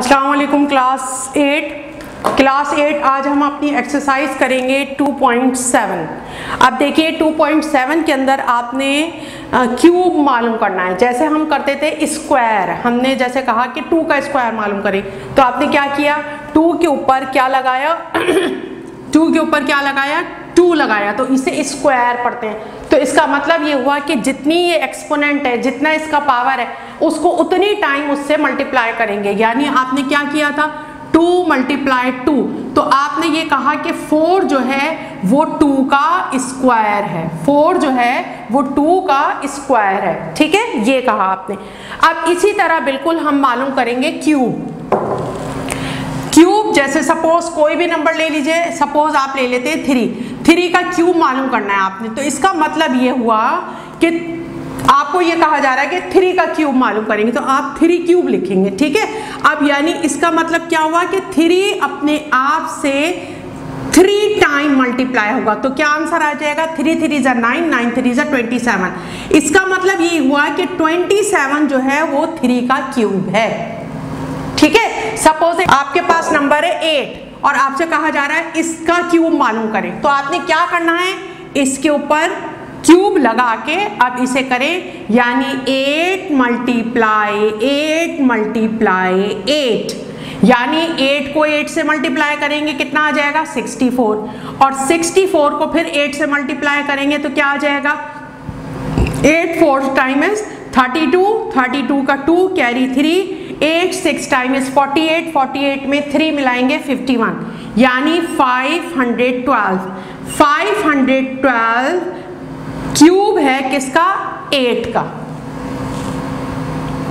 अस्सलाम वालेकुम क्लास 8 आज हम अपनी एक्सरसाइज करेंगे 2.7। अब देखिए 2.7 के अंदर आपने क्यूब मालूम करना है। जैसे हम करते थे स्क्वायर, हमने जैसे कहा कि 2 का स्क्वायर मालूम करें, तो आपने क्या किया, 2 के ऊपर क्या लगाया 2 के ऊपर क्या लगाया 2 लगाया, तो इसे स्क्वायर पढ़ते हैं। तो इसका मतलब ये हुआ कि जितनी ये एक्सपोनेंट है, जितना इसका पावर है, उसको उतनी टाइम उससे मल्टीप्लाई करेंगे। यानी आपने क्या किया था 2 × 2, तो आपने ये कहा कि 4 जो है वो 2 का स्क्वायर है, 4 जो है वो 2 का स्क्वायर है। ठीक है, ये कहा आपने। अब इसी तरह बिल्कुल हम मालूम करेंगे क्यूब। जैसे सपोज कोई भी नंबर ले लीजिए, सपोज आप ले लेते हैं 3 का क्यूब मालूम करना है आपने। तो इसका मतलब ये हुआ कि आपको ये कहा जा रहा है कि 3 का क्यूब मालूम करेंगे, तो आप 3 क्यूब लिखेंगे। ठीक है, अब यानी इसका मतलब क्या हुआ कि 3 अपने आप से 3 टाइम मल्टीप्लाई होगा। तो क्या आंसर आ जाएगा 3 3 × 9, 9 3 × 27। इसका मतलब ये हुआ कि 27 जो है वो 3 का क्यूब है। ठीक है, सपोज आपके पास नंबर है 8 और आपसे कहा जा रहा है इसका क्यूब मालूम करें, तो आपने क्या करना है, इसके ऊपर क्यूब लगा के अब इसे करें, यानी 8 × 8, यानी 8 को 8 से मल्टीप्लाई करेंगे कितना आ जाएगा 64, और 64 को फिर 8 से मल्टीप्लाई करेंगे तो क्या आ जाएगा 8 4 टाइम्स 32, 32 का 2 कैरी 3, 8 6 टाइम्स 48, 48 में 3 मिलाएंगे 51, यानी 512 क्यूब है किसका 8 का।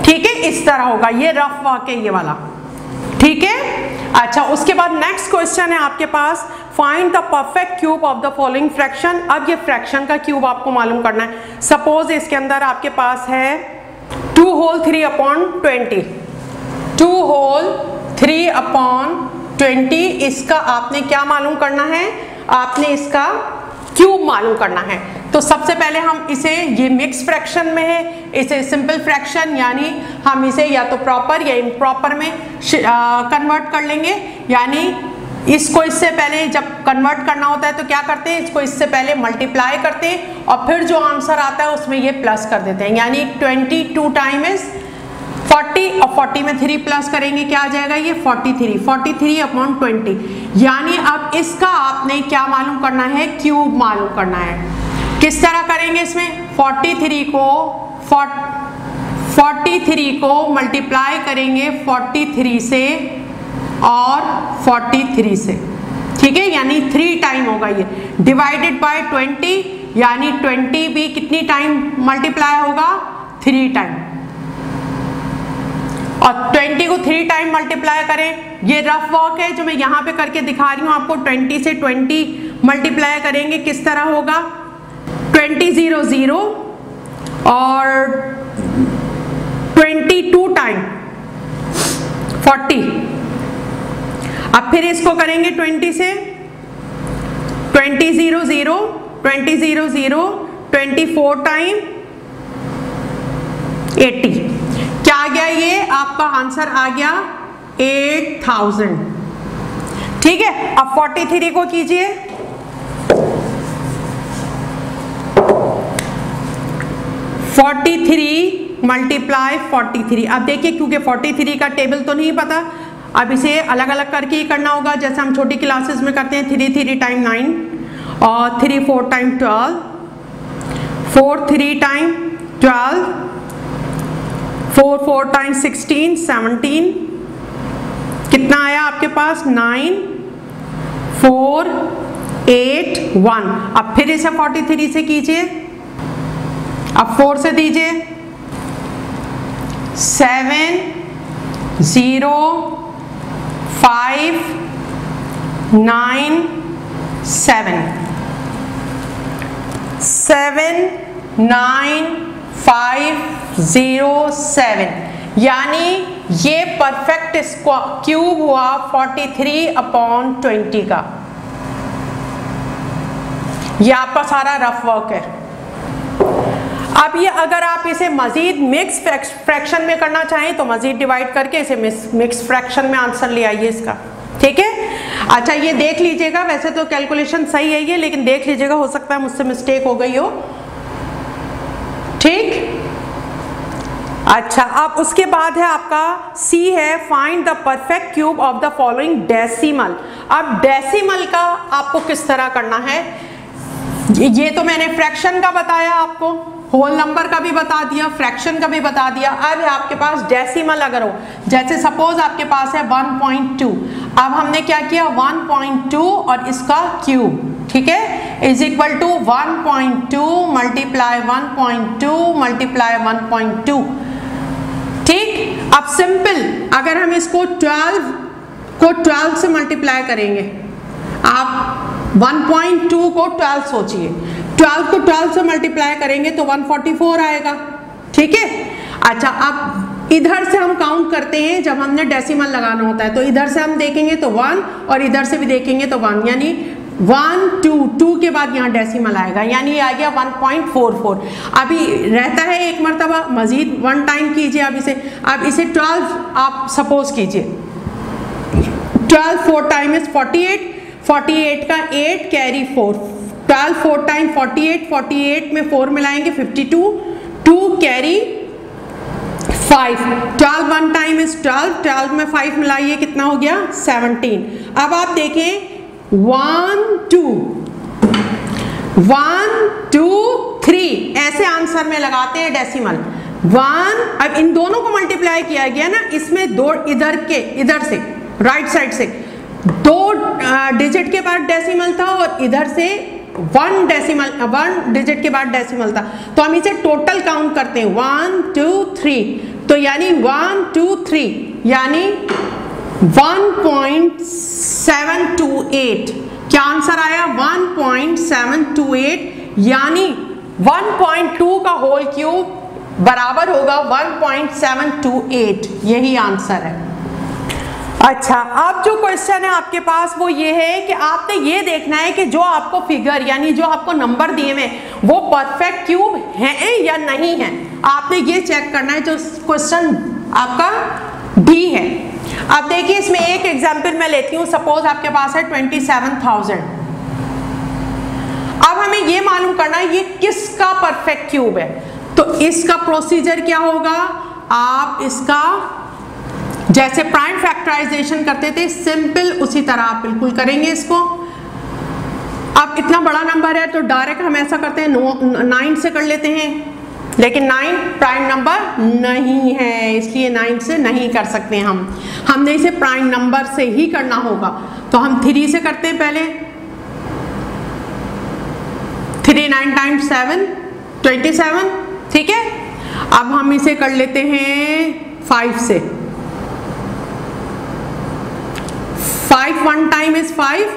ठीक है, इस तरह होगा, ये रफ वर्क है ये वाला। ठीक है, अच्छा उसके बाद नेक्स्ट क्वेश्चन है आपके पास, find the perfect cube of the following fraction. अब ये फ्रैक्शन का क्यूब आपको मालूम करना है। सपोज इसके अंदर आपके पास है 2 होल 3/20, 2 होल 3/20, इसका आपने क्या मालूम करना है, आपने इसका क्यूब मालूम करना है। तो सबसे पहले हम इसे, ये मिक्स फ्रैक्शन में है, इसे सिंपल फ्रैक्शन यानी हम इसे या तो प्रॉपर या इम्प्रॉपर में कन्वर्ट कर लेंगे। यानी इसको इससे पहले जब कन्वर्ट करना होता है तो क्या करते हैं, इसको इससे पहले मल्टीप्लाई करते हैं और फिर जो आंसर आता है उसमें ये प्लस कर देते हैं। यानी 22 टाइम्स 40 और 40 में 3 प्लस करेंगे क्या आ जाएगा ये 43/20। यानी अब इसका आपने क्या मालूम करना है, क्यूब मालूम करना है। किस तरह करेंगे इसमें, 43 को मल्टीप्लाई करेंगे 43 से और 43 से। ठीक है, यानी 3 टाइम होगा ये, डिवाइडेड बाय 20, यानी 20 भी कितनी टाइम मल्टीप्लाई होगा 3 टाइम, और 20 को 3 टाइम मल्टीप्लाई करें, ये रफ वर्क है जो मैं यहाँ पे करके दिखा रही हूँ आपको। 20 से 20 मल्टीप्लाई करेंगे किस तरह होगा 20 0 0 और 22 टाइम 40। अब फिर इसको करेंगे 20 से 20 0 0 20 0 0 24 टाइम 80। क्या आ गया, ये आपका आंसर आ गया 8000। ठीक है, अब 43 को कीजिए, 43 मल्टीप्लाई 43। अब देखिए क्योंकि 43 का टेबल तो नहीं पता, अब इसे अलग अलग करके ही करना होगा, जैसे हम छोटी क्लासेस में करते हैं 3 3 टाइम 9 और 3 4 टाइम 12, 4 3 टाइम 12, 4 4 टाइम 16 17, कितना आया आपके पास 9 4 8 1। अब फिर इसे 43 से कीजिए, अब 4 से दीजिए 7 0 5 9 7 7 9 5 0 7, यानी ये परफेक्ट क्यूब हुआ 43/20 का। ये आपका सारा रफ वर्क है। अब ये अगर आप इसे मजीद मिक्स फ्रैक्शन में करना चाहें तो मजीद डिवाइड करके इसे मिक्स फ्रैक्शन में आंसर ले आइए इसका, ठीक है। अच्छा ये देख लीजिएगा, वैसे तो कैलकुलेशन सही है ये, लेकिन देख लीजिएगा, हो सकता है मुझसे मिस्टेक हो गई हो, ठीक। अच्छा अब उसके बाद है आपका सी है, find the perfect cube of the following decimal. अब डेसिमल का आपको किस तरह करना है, ये तो मैंने फ्रैक्शन का बताया आपको, होल नंबर का भी बता दिया, फ्रैक्शन का भी बता दिया। अब आपके पास डेसिमल अगर हो, जैसे सपोज आपके पास है 1.2, अब हमने क्या किया 1.2 और इसका क्यूब, ठीक है, is equal to 1.2 multiply 1.2 multiply 1.2, ठीक। अब सिंपल अगर हम इसको 12 से मल्टीप्लाई करेंगे, आप 1.2 को 12 सोचिए, 12 को 12 से मल्टीप्लाई करेंगे तो 144 आएगा, ठीक है। अच्छा अब इधर से हम काउंट करते हैं, जब हमने डेसिमल लगाना होता है तो इधर से हम देखेंगे तो 1 और इधर से भी देखेंगे तो 1, यानी 1 2 के बाद यहाँ डेसिमल आएगा, यानी ये आ गया 1.44। अभी रहता है एक मरतबा मजीद 1 टाइम कीजिए, अब इसे 12 आप सपोज कीजिए, 12 4 टाइम इज 48, 48 का 8 कैरी 4, 12 4 टाइम 48, 48 में 4 मिलाएंगे 52, 2 कैरी 5, 12 1 टाइम इज 12, 12 में 5 मिलाइए कितना हो गया 17। अब आप देखें 1 2 3 ऐसे आंसर में लगाते हैं डेसिमल 1। अब इन दोनों को मल्टीप्लाई किया गया ना, इसमें दो इधर से राइट साइड से 2 डिजिट के बाद डेसिमल था और इधर से 1 डिजिट के बाद डेसिमल था, तो हम इसे टोटल काउंट करते हैं 1 2 3, तो यानी 1 2 3 यानी 1.728, क्या आंसर आया 1.728, यानी 1.2 का होल क्यूब बराबर होगा 1.728, यही आंसर है। अच्छा अब जो क्वेश्चन है आपके पास वो ये है कि आपने ये देखना है कि जो आपको फिगर यानी जो आपको नंबर दिए हुए वो परफेक्ट क्यूब है या नहीं है, आपने ये चेक करना है। जो क्वेश्चन आपका डी है, अब देखिए इसमें एक एग्जांपल मैं लेती हूँ, सपोज आपके पास है 27,000। अब हमें ये मालूम करना है ये किसका परफेक्ट क्यूब है, तो इसका प्रोसीजर क्या होगा, आप इसका जैसे प्राइम फैक्टराइजेशन करते थे सिंपल उसी तरह आप बिल्कुल करेंगे इसको। अब इतना बड़ा नंबर है तो डायरेक्ट हम ऐसा करते हैं 9 से कर लेते हैं, लेकिन 9 प्राइम नंबर नहीं है इसलिए 9 से नहीं कर सकते हमने इसे प्राइम नंबर से ही करना होगा, तो हम 3 से करते हैं पहले। 3 9 टाइम्स 7 27, ठीक है। अब हम इसे कर लेते हैं 5 से, 5 1 टाइम इज 5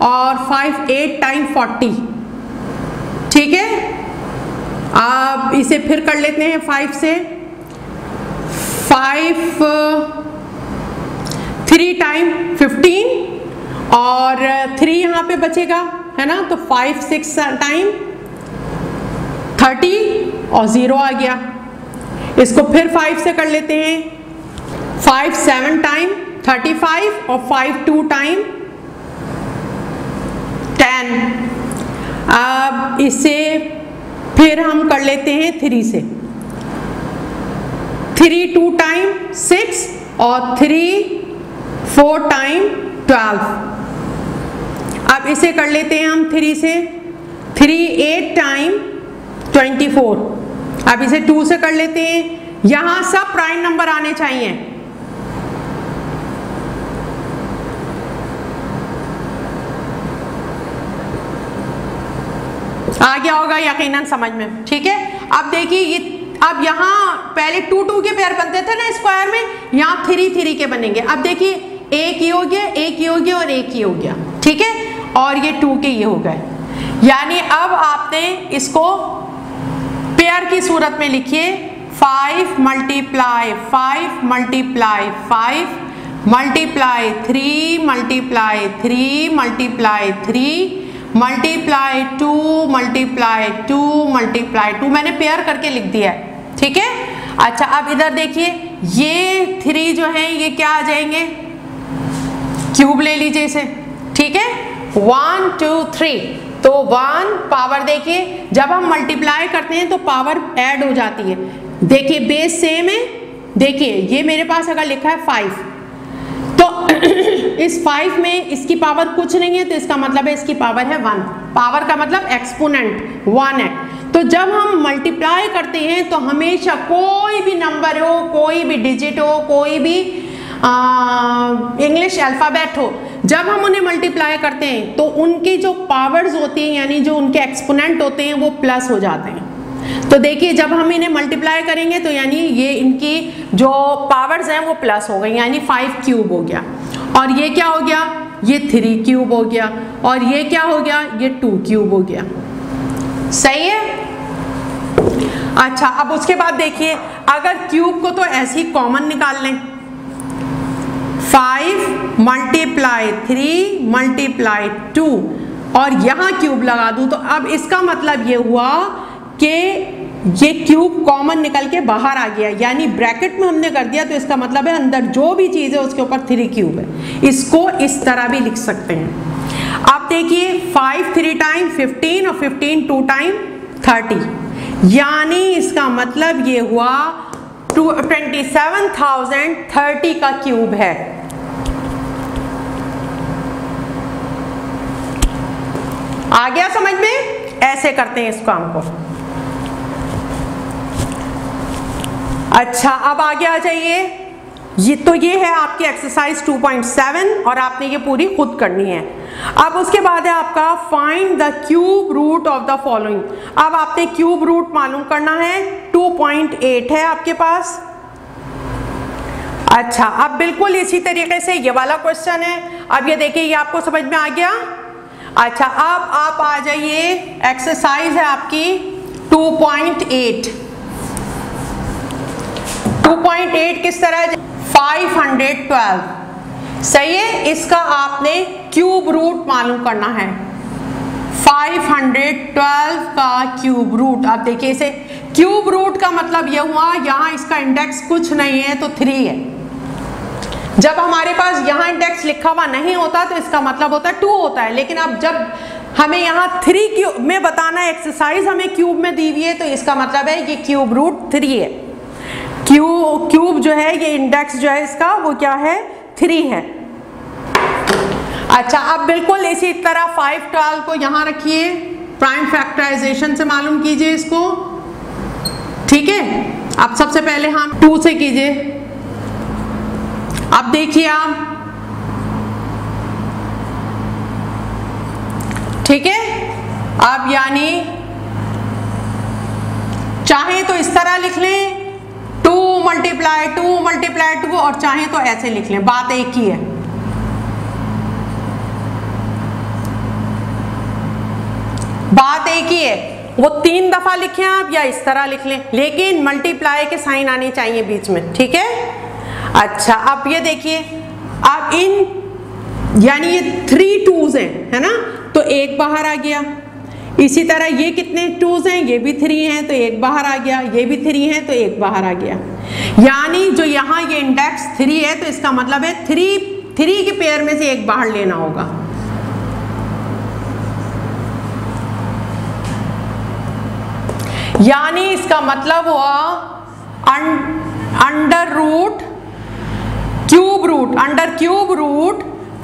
और 5 8 टाइम 40, ठीक है। अब इसे फिर कर लेते हैं 5 से, 5 3 टाइम 15 और 3 यहाँ पे बचेगा है ना, तो 5 6 टाइम 30 और 0 आ गया। इसको फिर 5 से कर लेते हैं, 5 7 टाइम 35 और 5 2 टाइम 10। अब इसे फिर हम कर लेते हैं 3 से, 3 2 टाइम 6 और 3 4 टाइम 12। अब इसे कर लेते हैं हम 3 से, 3 8 टाइम 24। अब इसे 2 से कर लेते हैं, यहां सब प्राइम नंबर आने चाहिए। आ गया होगा यकीनन समझ में, ठीक है। अब देखिए ये अब यहाँ पहले 2 2 के पेयर बनते थे ना स्क्वायर में, यहाँ 3 3 के बनेंगे। अब देखिए एक ये हो गया, एक ये हो गया और एक ये हो गया, ठीक है, और ये 2 के ये हो गए, यानी अब आपने इसको पेयर की सूरत में लिखिए 5 multiply 5 multiply 5 multiply 3 multiply 3 multiply 3 multiply two multiply two multiply two, मैंने पेयर करके लिख दिया है, ठीक है। अच्छा अब इधर देखिए, ये 3 जो है ये क्या आ जाएंगे, क्यूब ले लीजिए इसे, ठीक है। 1 2 3, तो 1 पावर, देखिए जब हम मल्टीप्लाई करते हैं तो पावर ऐड हो जाती है। देखिए बेस सेम है, देखिए ये मेरे पास अगर लिखा है 5, तो इस 5 में इसकी पावर कुछ नहीं है, तो इसका मतलब है इसकी पावर है 1। पावर का मतलब एक्सपोनेंट 1 है। तो जब हम मल्टीप्लाई करते हैं तो हमेशा कोई भी नंबर हो, कोई भी डिजिट हो, कोई भी इंग्लिश अल्फ़ाबेट हो, जब हम उन्हें मल्टीप्लाई करते हैं तो उनकी जो पावर्स होती हैं, यानी जो उनके एक्सपोनेंट होते हैं, वो प्लस हो जाते हैं। तो देखिए जब हम इन्हें मल्टीप्लाई करेंगे तो यानी ये इनकी जो पावर्स हैं वो प्लस हो गई, यानी 5 क्यूब हो गया। और ये क्या हो गया, ये 3 क्यूब हो गया। और ये क्या हो गया, ये 2 क्यूब हो गया। सही है। अच्छा अब उसके बाद देखिए, अगर क्यूब को तो ऐसे ही कॉमन निकाल लें, 5 मल्टीप्लाई 3 मल्टीप्लाई 2 और यहाँ क्यूब लगा दूं, तो अब इसका मतलब ये हुआ कि ये क्यूब कॉमन निकल के बाहर आ गया, यानी ब्रैकेट में हमने कर दिया, तो इसका मतलब है अंदर जो भी चीज़ है उसके ऊपर 3 क्यूब है। इसको इस तरह भी लिख सकते हैं। अब देखिए 5 3 टाइम 15 और 15 2 टाइम 30, यानी इसका मतलब ये हुआ 27,030 का क्यूब है। आ गया समझ में? ऐसे करते हैं इस काम को। अच्छा अब आगे आ जाइए, ये है आपकी एक्सरसाइज 2.7 और आपने ये पूरी खुद करनी है। अब उसके बाद है आपका find the cube root of the following. अब आपने क्यूब रूट मालूम करना है, 2.8 है आपके पास। अच्छा अब बिल्कुल इसी तरीके से ये वाला क्वेश्चन है। अब ये देखिए, ये आपको समझ में आ गया। अच्छा अब आप आ जाइए, एक्सरसाइज है आपकी 2.8। 2.8 किस तरह है, 512, सही है। इसका आपने क्यूब रूट मालूम करना है, 512 का क्यूब रूट। अब देखिए इसे क्यूब रूट का मतलब यह हुआ, यहाँ इसका इंडेक्स कुछ नहीं है तो 3 है। जब हमारे पास यहाँ इंडेक्स लिखा हुआ नहीं होता तो इसका मतलब होता है 2 होता है, लेकिन अब जब हमें यहाँ 3 क्यूब में बताना है, एक्सरसाइज हमें क्यूब में दी हुई है, तो इसका मतलब है ये क्यूब रूट 3 है। क्यूब जो है, ये इंडेक्स जो है इसका वो क्या है, 3 है। अच्छा अब बिल्कुल इसी तरह 512 को यहाँ रखिए, प्राइम फैक्टराइजेशन से मालूम कीजिए इसको, ठीक है। अब सबसे पहले हम 2 से कीजिए। अब देखिए आप, ठीक है। अब यानी चाहे तो इस तरह लिख लें 2 मल्टीप्लाई 2 और चाहे तो ऐसे लिख लें, बात एक ही है। बात एक ही है, वो 3 दफा लिखें आप या इस तरह लिख लें, लेकिन मल्टीप्लाई के साइन आने चाहिए बीच में, ठीक है। अच्छा अब ये देखिए, अब इन यानी ये 3 2s हैं, है ना, तो एक बाहर आ गया। इसी तरह ये कितने 2s हैं, ये भी 3 हैं तो एक बाहर आ गया, ये भी 3 है तो एक बाहर आ गया। यानी जो यहाँ ये इंडेक्स 3 है तो इसका मतलब है 3 के पेयर में से एक बाहर लेना होगा। यानी इसका मतलब हुआ under root cube root, under cube root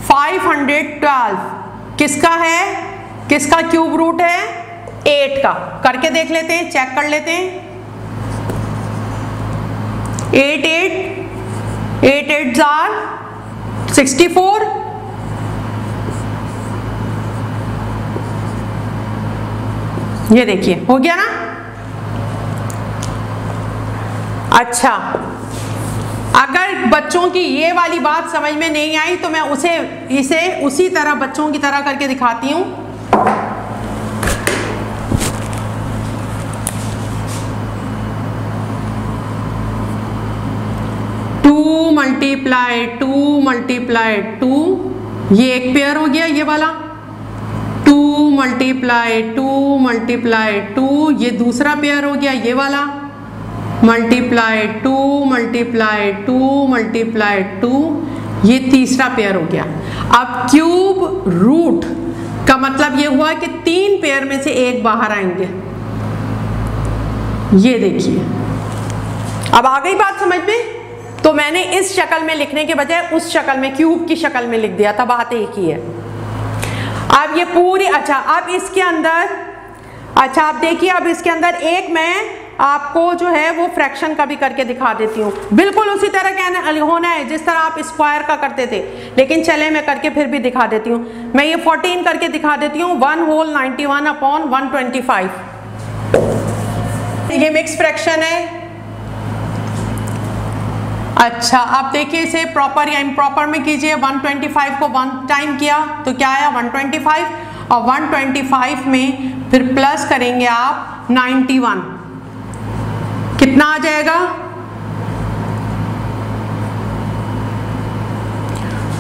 512 किसका है, किसका क्यूब रूट है, 8 का। करके देख लेते हैं, चेक कर लेते हैं। 8 8 are 64। ये देखिए हो गया ना। अच्छा अगर बच्चों की ये वाली बात समझ में नहीं आई तो मैं इसे उसी तरह बच्चों की तरह करके दिखाती हूँ। टू मल्टीप्लाई 2 मल्टीप्लाई 2, ये एक पेयर हो गया ये वाला। 2 मल्टीप्लाई 2 मल्टीप्लाई 2, ये दूसरा पेयर हो गया, ये वाला मल्टीप्लाई 2 मल्टीप्लाई 2 मल्टीप्लाई 2, ये तीसरा पेयर हो गया। अब क्यूब रूट का मतलब ये हुआ कि 3 पेयर में से एक बाहर आएंगे। ये देखिए, अब आ गई बात समझ में। तो मैंने इस शक्ल में लिखने के बजाय उस शक्ल में, क्यूब की शक्ल में लिख दिया था, बात एक ही है। अब ये पूरी, अच्छा अब इसके अंदर, अच्छा आप देखिए, अब इसके अंदर एक मैं आपको जो है वो फ्रैक्शन का भी करके दिखा देती हूँ। बिल्कुल उसी तरह कहना होना है जिस तरह आप स्क्वायर का करते थे, लेकिन चले मैं करके फिर भी दिखा देती हूँ। मैं ये 14 करके दिखा देती हूँ, 1 होल 91 अपॉन 125। ये मिक्स फ्रैक्शन है। अच्छा अब देखिए इसे प्रॉपर या इम्प्रॉपर में कीजिए। 125 को 1 टाइम किया तो क्या आया 125, और 125 में फिर प्लस करेंगे आप 91, कितना आ जाएगा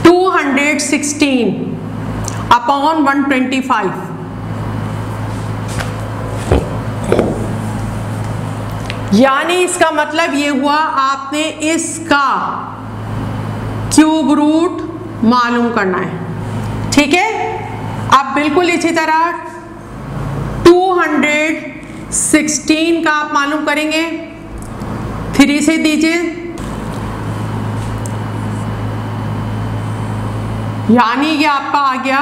216 अपॉन 125। यानी इसका मतलब ये हुआ आपने इसका क्यूब रूट मालूम करना है, ठीक है। अब बिल्कुल इसी तरह 216 का आप मालूम करेंगे, 3 से दीजिए, यानी ये आपका आ गया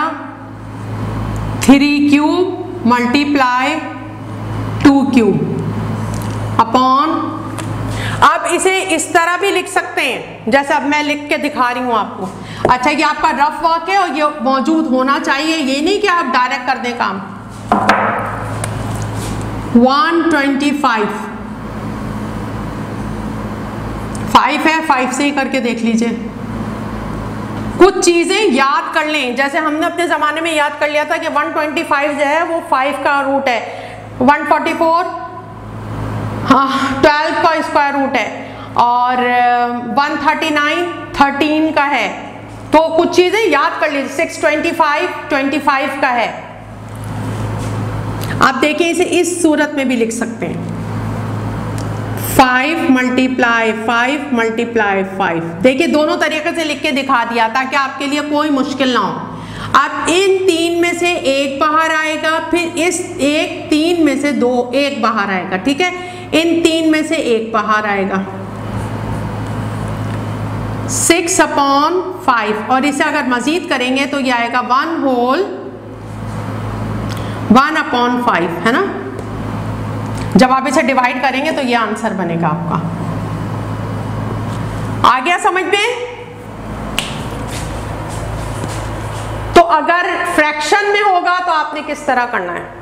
3 क्यूब मल्टीप्लाई 2 क्यूब अपॉन। अब इसे इस तरह भी लिख सकते हैं जैसे अब मैं लिख के दिखा रही हूं आपको। अच्छा ये आपका रफ वर्क है और ये मौजूद होना चाहिए, ये नहीं कि आप डायरेक्ट कर दें काम। 125 5 है, 5 से ही करके देख लीजिए। कुछ चीजें याद कर लें, जैसे हमने अपने जमाने में याद कर लिया था कि 125 जो है वो 5 का रूट है, 144 हाँ 12 का स्क्वायर रूट है, और 139 13 का है। तो कुछ चीजें याद कर लीजिए। 625 25 का है। आप देखिए इसे इस सूरत में भी लिख सकते हैं, 5 मल्टीप्लाई 5 मल्टीप्लाई 5। देखिए दोनों तरीके से लिख के दिखा दिया ताकि आपके लिए कोई मुश्किल ना हो। अब इन 3 में से एक बाहर आएगा, फिर इस 3 में से 2 एक बाहर आएगा, ठीक है। इन 3 में से एक बाहर आएगा 6 अपॉन 5, और इसे अगर मजीद करेंगे तो ये आएगा 1 होल 1 अपॉन 5, है ना। जब आप इसे डिवाइड करेंगे तो ये आंसर बनेगा आपका। आ गया समझ में। तो अगर फ्रैक्शन में होगा तो आपने किस तरह करना है।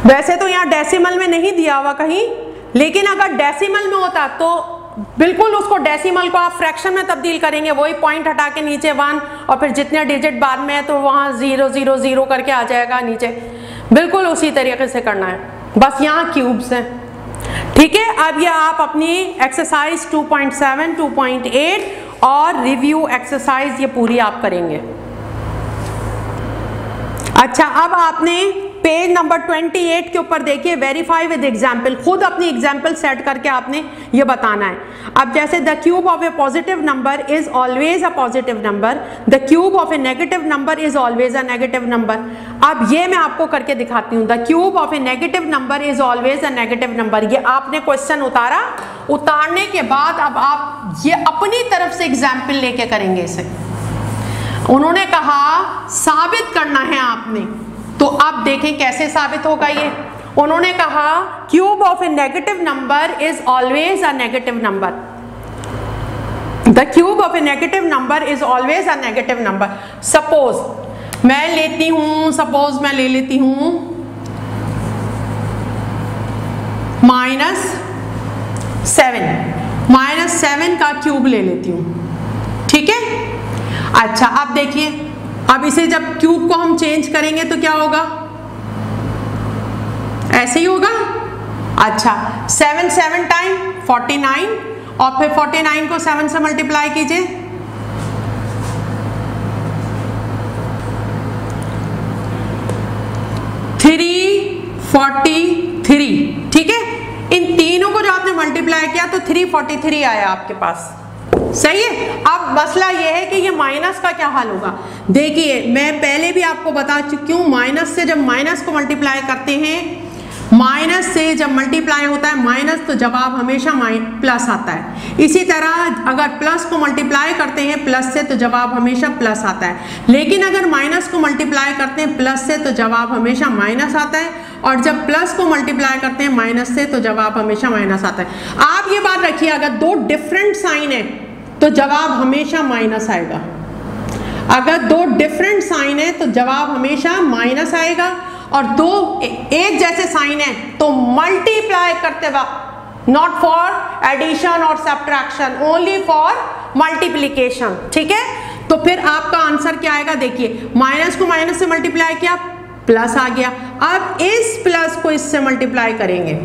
वैसे तो यहाँ डेसिमल में नहीं दिया हुआ कहीं, लेकिन अगर डेसिमल में होता तो बिल्कुल उसको डेसिमल को आप फ्रैक्शन में तब्दील करेंगे, वही पॉइंट हटा के नीचे 1 और फिर जितने डिजिट बाद में है तो वहाँ 0 0 0 करके आ जाएगा नीचे। बिल्कुल उसी तरीके से करना है, बस यहाँ क्यूब्स हैं, ठीक है। अब ये आप अपनी एक्सरसाइज 2.7 2.8 और रिव्यू एक्सरसाइज ये पूरी आप करेंगे। अच्छा अब आपने पेज नंबर 28 के ऊपर देखिए, वेरीफाई विद एग्जाम्पल। खुद अपनी एग्जाम्पल सेट करके आपने ये बताना है। अब जैसे the cube of A positive number is always a positive number, the cube of A negative number is always a negative number. अब ये मैं आपको करके दिखाती हूँ। The cube of A negative number is always a negative number. ये आपने question उतारा, उतारने के बाद अब आप ये अपनी तरफ से एग्जाम्पल लेके करेंगे इसे। उन्होंने कहा साबित करना है आपने, तो अब देखें कैसे साबित होगा ये। उन्होंने कहा cube of A negative number is always a negative number, the cube of A negative number is always a negative number. Suppose मैं लेती हूं, सपोज मैं ले लेती हूं -7 का क्यूब ले लेती हूं, ठीक है। अच्छा अब देखिए, अब इसे जब क्यूब को हम चेंज करेंगे तो क्या होगा, ऐसे ही होगा। अच्छा 7 टाइम 49, और फिर 49 को 7 से मल्टीप्लाई कीजिए 343, ठीक है। इन तीनों को जो आपने मल्टीप्लाई किया तो 343 आया आपके पास, सही है। अब मसला ये है कि ये माइनस का क्या हाल होगा। देखिए मैं पहले भी आपको बता चुकी हूँ, माइनस से जब माइनस को मल्टीप्लाई करते हैं, माइनस से जब मल्टीप्लाई होता है माइनस, तो जवाब हमेशा प्लस आता है। इसी तरह अगर प्लस को मल्टीप्लाई करते हैं प्लस से तो जवाब हमेशा प्लस आता है, लेकिन अगर माइनस को मल्टीप्लाई करते हैं प्लस से तो जवाब हमेशा माइनस आता है, और जब प्लस को मल्टीप्लाई करते हैं माइनस से तो जवाब हमेशा माइनस आता है। आप ये बात रखिए, अगर दो डिफरेंट साइन है तो जवाब हमेशा माइनस आएगा। अगर दो डिफरेंट साइन है तो जवाब हमेशा माइनस आएगा, और दो एक जैसे साइन है तो मल्टीप्लाई करते वक्त, नॉट फॉर एडिशन और सब्ट्रैक्शन, ओनली फॉर मल्टीप्लिकेशन, ठीक है। तो फिर आपका आंसर क्या आएगा, देखिए माइनस को माइनस से मल्टीप्लाई किया प्लस आ गया। अब इस प्लस को इससे मल्टीप्लाई करेंगे,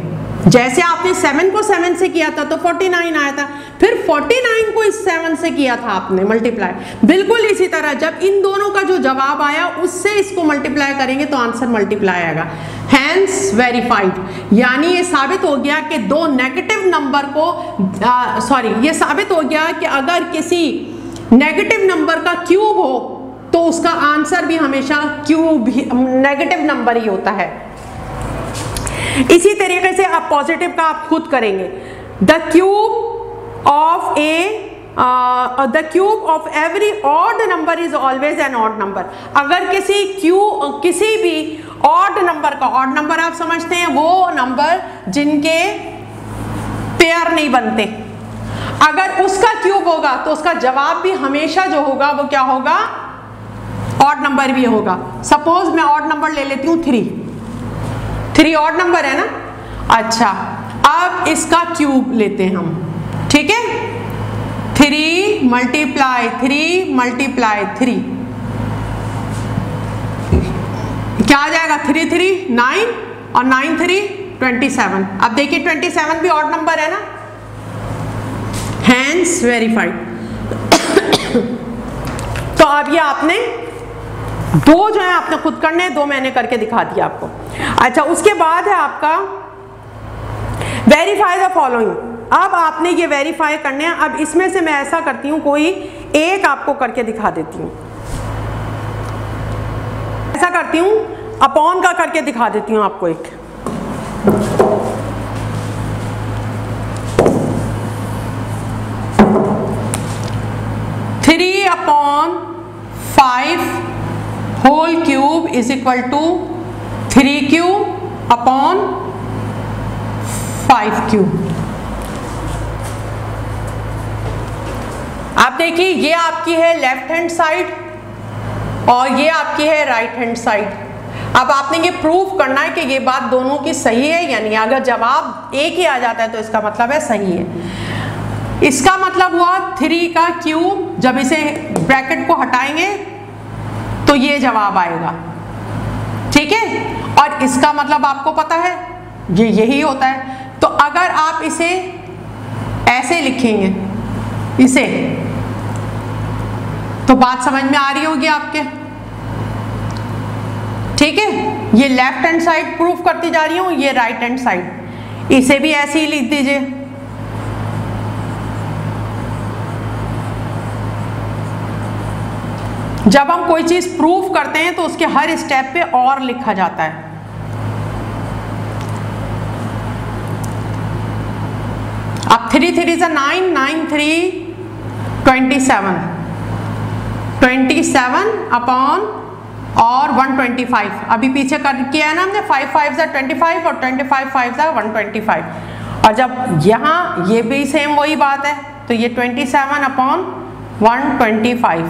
जैसे आपने 7 को 7 से किया था तो 49 आया था, फिर 49 को इस 7 से किया था आपने मल्टीप्लाई, बिल्कुल इसी तरह जब इन दोनों का जो जवाब आया उससे इसको मल्टीप्लाई करेंगे तो आंसर मल्टीप्लाई आएगा। हैंस वेरीफाइड, यानी ये साबित हो गया कि दो नेगेटिव नंबर को ये साबित हो गया कि अगर किसी नेगेटिव नंबर का क्यूब हो तो उसका आंसर भी हमेशा क्यूब नेगेटिव नंबर ही होता है। इसी तरीके से आप पॉजिटिव का आप खुद करेंगे, the cube of every odd number is always an odd number. अगर किसी भी ऑड नंबर का, ऑड नंबर आप समझते हैं वो नंबर जिनके पेयर नहीं बनते, अगर उसका क्यूब होगा तो उसका जवाब भी हमेशा जो होगा वो क्या होगा, ऑड नंबर भी होगा। सपोज मैं ऑड नंबर ले लेती हूँ 3 ऑड नंबर है ना। अच्छा, अब इसका क्यूब लेते हैं हम, ठीक है। 3 मल्टीप्लाई 3 मल्टीप्लाई 3 क्या आ जाएगा, 3 3 9 और 9 3 27। अब देखिए 27 भी ऑड नंबर है ना, हैंस वेरीफाइड। तो अब ये आपने दो जो है आपने खुद करने, दो मैंने करके दिखा दिया आपको। अच्छा, उसके बाद है आपका वेरीफाई द फॉलोइंग। अब आपने ये वेरीफाई करने हैं। अब इसमें से मैं ऐसा करती हूँ, कोई एक आपको करके दिखा देती हूँ, ऐसा करती हूँ अपॉन का करके दिखा देती हूँ आपको एक। Three upon 5 whole cube is equal to 3 cube upon 5 cube. आप देखिए ये आपकी है लेफ्ट हैंड साइड और ये आपकी है राइट हैंड साइड। अब आपने ये प्रूव करना है कि ये बात दोनों की सही है या नहीं। अगर जवाब एक ही आ जाता है तो इसका मतलब है सही है। इसका मतलब हुआ 3 का क्यूब, जब इसे ब्रैकेट को हटाएंगे तो ये जवाब आएगा, ठीक है। और इसका मतलब आपको पता है ये यही होता है। तो अगर आप इसे ऐसे लिखेंगे इसे, तो बात समझ में आ रही होगी आपके, ठीक है। ये लेफ्ट हैंड साइड प्रूफ करती जा रही हूं, ये राइट हैंड साइड, इसे भी ऐसे ही लिख दीजिए। जब हम कोई चीज प्रूफ करते हैं तो उसके हर स्टेप पे और लिखा जाता है। अब 3 3 9, 9 3 27, 27 अपॉन और 125। अभी पीछे कर किया है ना हमने, 5 5 25 और 25 5 125। और जब यहाँ ये भी सेम वही बात है तो ये 27 अपॉन 125,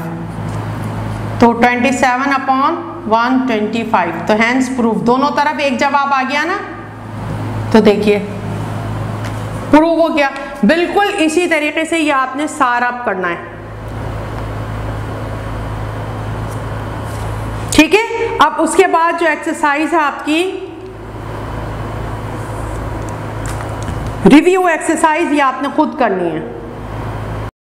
तो 27 अपॉन 125। तो हैंस प्रूफ, दोनों तरफ एक जवाब आ गया ना। तो देखिए प्रूव हो गया। बिल्कुल इसी तरीके से ये आपने सारा करना है, ठीक है। अब उसके बाद जो एक्सरसाइज है आपकी रिव्यू एक्सरसाइज, ये आपने खुद करनी है।